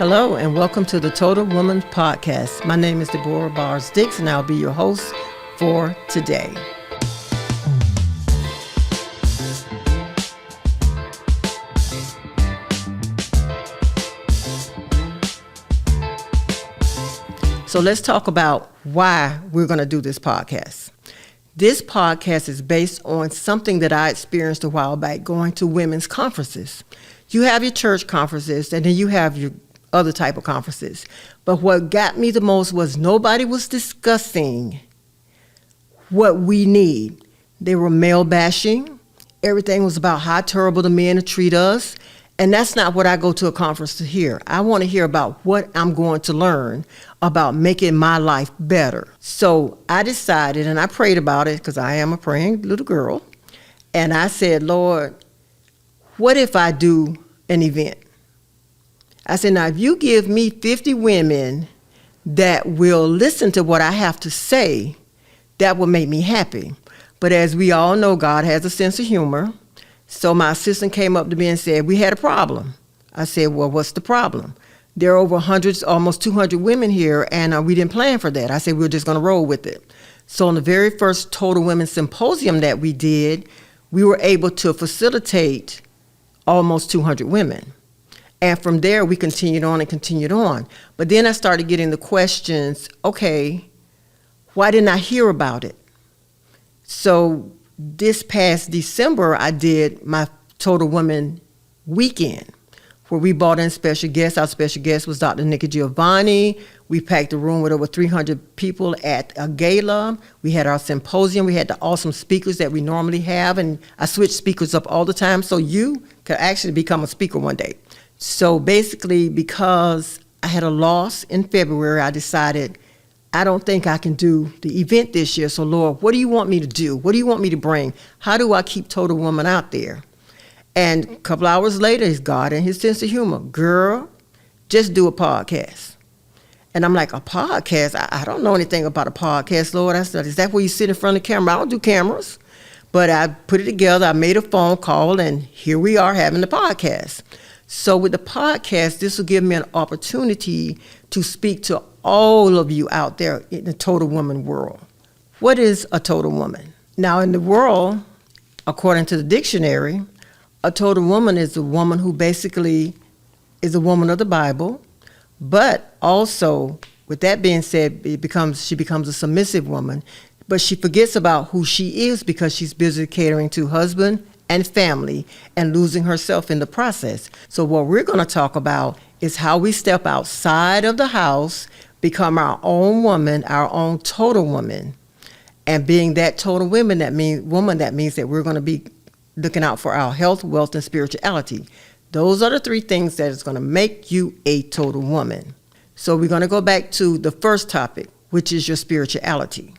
Hello and welcome to the Total Woman Podcast. My name is Debora Barrs-Dix and I'll be your host for today. So let's talk about why we're going to do this podcast. This podcast is based on something that I experienced a while back going to women's conferences. You have your church conferences and then you have your other type of conferences. But what got me the most was nobody was discussing what we need. They were male bashing. Everything was about how terrible the men treat us. And that's not what I go to a conference to hear. I want to hear about what I'm going to learn about making my life better. So I decided, and I prayed about it because I am a praying little girl. And I said, Lord, what if I do an event? I said, now, if you give me 50 women that will listen to what I have to say, that will make me happy. But as we all know, God has a sense of humor. So my assistant came up to me and said, we had a problem. I said, well, what's the problem? There are over hundreds, almost 200 women here, and we didn't plan for that. I said, we're just going to roll with it. So on the very first Total Women Symposium that we did, we were able to facilitate almost 200 women. And from there, we continued on and continued on. But then I started getting the questions, okay, why didn't I hear about it? So this past December, I did my Total Women Weekend, where we brought in special guests. Our special guest was Dr. Nikki Giovanni. We packed a room with over 300 people at a gala. We had our symposium. We had the awesome speakers that we normally have. And I switch speakers up all the time, so you could actually become a speaker one day. So basically, because I had a loss in February, I decided I don't think I can do the event this year. So Lord, what do you want me to do? What do you want me to bring? How do I keep Total Woman out there? And a couple hours later, it's God and his sense of humor. Girl, just do a podcast. And I'm like, a podcast? I don't know anything about a podcast, Lord. I said, is that where you sit in front of the camera? I don't do cameras. But I put it together. I made a phone call, and here we are having the podcast. So with the podcast, this will give me an opportunity to speak to all of you out there in the total woman world. What is a total woman? Now, in the world, according to the dictionary, a total woman is a woman who basically is a woman of the Bible, but also, with that being said, she becomes a submissive woman, but she forgets about who she is because she's busy catering to husband and family and losing herself in the process. So what we're going to talk about is how we step outside of the house, become our own woman, our own total woman. And being that total woman, that means that we're going to be looking out for our health, wealth, and spirituality. Those are the three things that is going to make you a total woman. So we're going to go back to the first topic, which is your spirituality.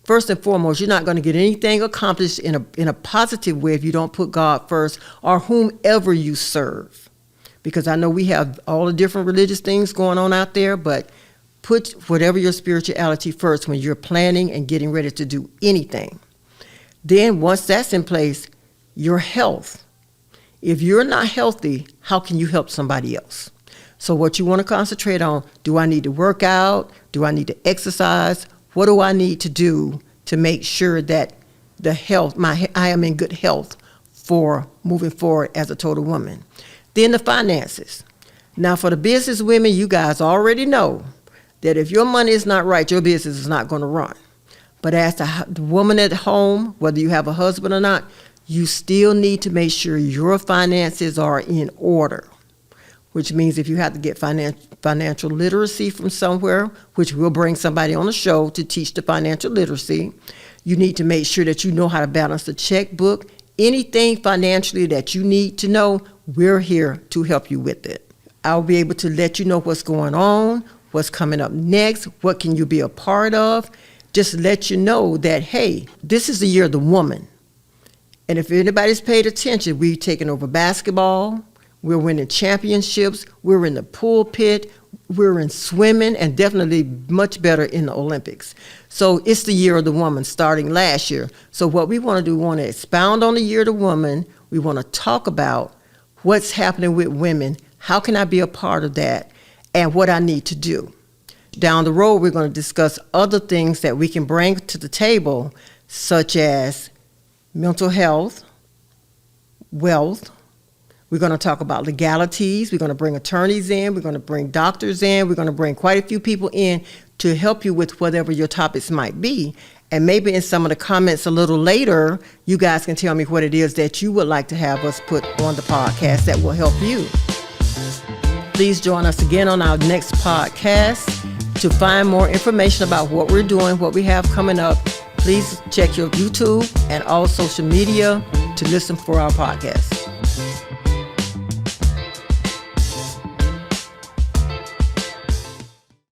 First and foremost, you're not going to get anything accomplished in a positive way if you don't put God first or whomever you serve. Because I know we have all the different religious things going on out there, but put whatever your spirituality first when you're planning and getting ready to do anything. Then once that's in place, your health. If you're not healthy, how can you help somebody else? So what you want to concentrate on, do I need to work out? Do I need to exercise? What do I need to do to make sure that the health, I am in good health for moving forward as a total woman? Then the finances. Now for the business women, you guys already know that if your money is not right, your business is not going to run. But as the woman at home, whether you have a husband or not, you still need to make sure your finances are in order. Which means if you have to get financial literacy from somewhere, which we'll bring somebody on the show to teach the financial literacy, you need to make sure that you know how to balance the checkbook. Anything financially that you need to know, we're here to help you with it. I'll be able to let you know what's going on, what's coming up next, what can you be a part of. Just let you know that, hey, this is the year of the woman. And if anybody's paid attention, we've taken over basketball. We're winning championships. We're in the pulpit. We're in swimming, and definitely much better in the Olympics. So it's the year of the woman starting last year. So what we want to do, we want to expound on the year of the woman. We want to talk about what's happening with women. How can I be a part of that? and what I need to do. Down the road, we're going to discuss other things that we can bring to the table, such as mental health, wealth. We're going to talk about legalities. We're going to bring attorneys in. We're going to bring doctors in. We're going to bring quite a few people in to help you with whatever your topics might be. And maybe in some of the comments a little later, you guys can tell me what it is that you would like to have us put on the podcast that will help you. Please join us again on our next podcast. To find more information about what we're doing, what we have coming up, please check your YouTube and all social media to listen for our podcast.